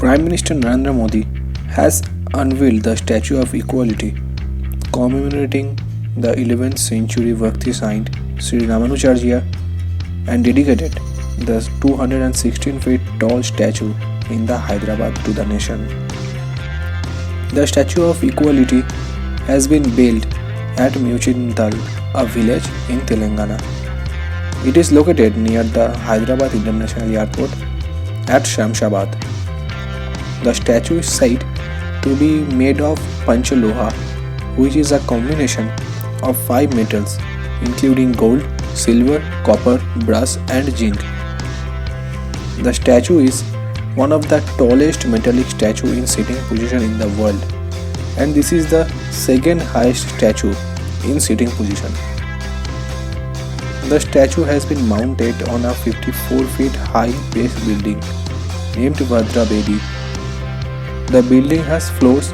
Prime Minister Narendra Modi has unveiled the Statue of Equality commemorating the 11th century Bhakti saint Sri Ramanujacharya and dedicated the 216 feet tall statue in the Hyderabad to the nation. The Statue of Equality has been built at Muchintal, a village in Telangana. It is located near the Hyderabad International Airport at Shamshabad. The statue is said to be made of Panchaloha, which is a combination of 5 metals including gold, silver, copper, brass and zinc. The statue is one of the tallest metallic statue in sitting position in the world, and this is the second highest statue in sitting position. The statue has been mounted on a 54 feet high base building named Bhadra Bedi. The building has floors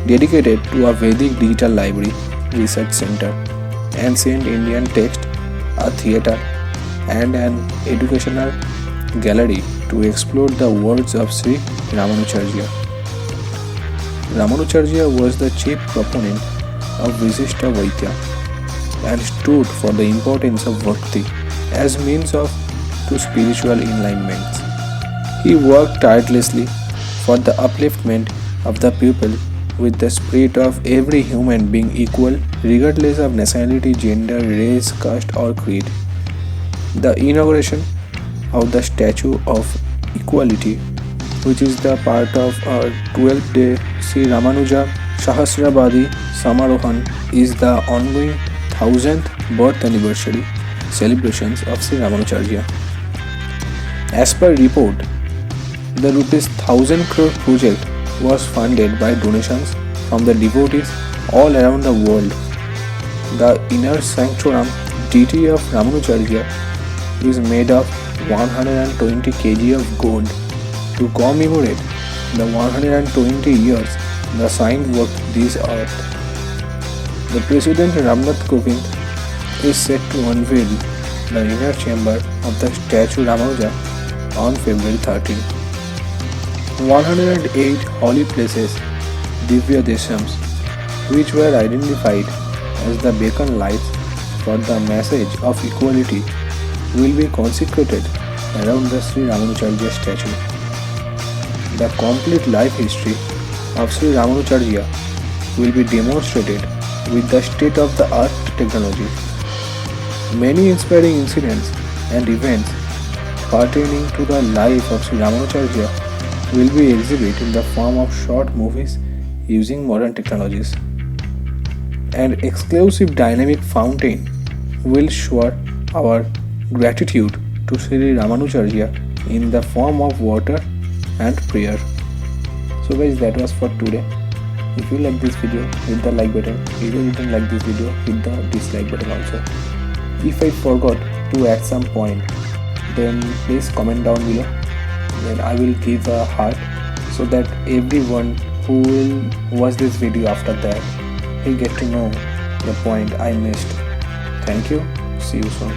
dedicated to a Vedic digital library, research center, ancient Indian text, a theatre and an educational gallery to explore the words of Sri Ramanujacharya. Ramanujacharya was the chief proponent of Visishta Vaidya and stood for the importance of bhakti as means to spiritual enlightenment. He worked tirelessly for the upliftment of the people with the spirit of every human being equal regardless of nationality, gender, race, caste or creed. The inauguration of the Statue of Equality, which is the part of our 12th-day Sri Ramanuja Sahasrabadi Samarohan, is the ongoing 1000th birth anniversary celebrations of Sri Ramanujacharya. As per report, the rupees 1000 crore project was funded by donations from the devotees all around the world. The inner sanctorum deity of Ramanujacharya is made of 120 kg of gold to commemorate the 120 years the saint walked this earth. The President Ramnath Kovind is set to unveil the inner chamber of the statue Ramanuja on February 13. 108 holy places, Divya Deshams, which were identified as the beacon lights for the message of equality, will be consecrated around the Sri Ramanujacharya statue. The complete life history of Sri Ramanujacharya will be demonstrated with the state-of-the-art technology. Many inspiring incidents and events pertaining to the life of Sri Ramanujacharya will be exhibited in the form of short movies using modern technologies. An exclusive dynamic fountain will show our gratitude to Sri Ramanujacharya in the form of water and prayer. So guys, that was for today. If you like this video, hit the like button. If you didn't like this video, hit the dislike button also. If I forgot to at some point, then please comment down below. Then I will give a heart so that everyone who will watch this video after that, he get to know the point I missed. Thank you. See you soon.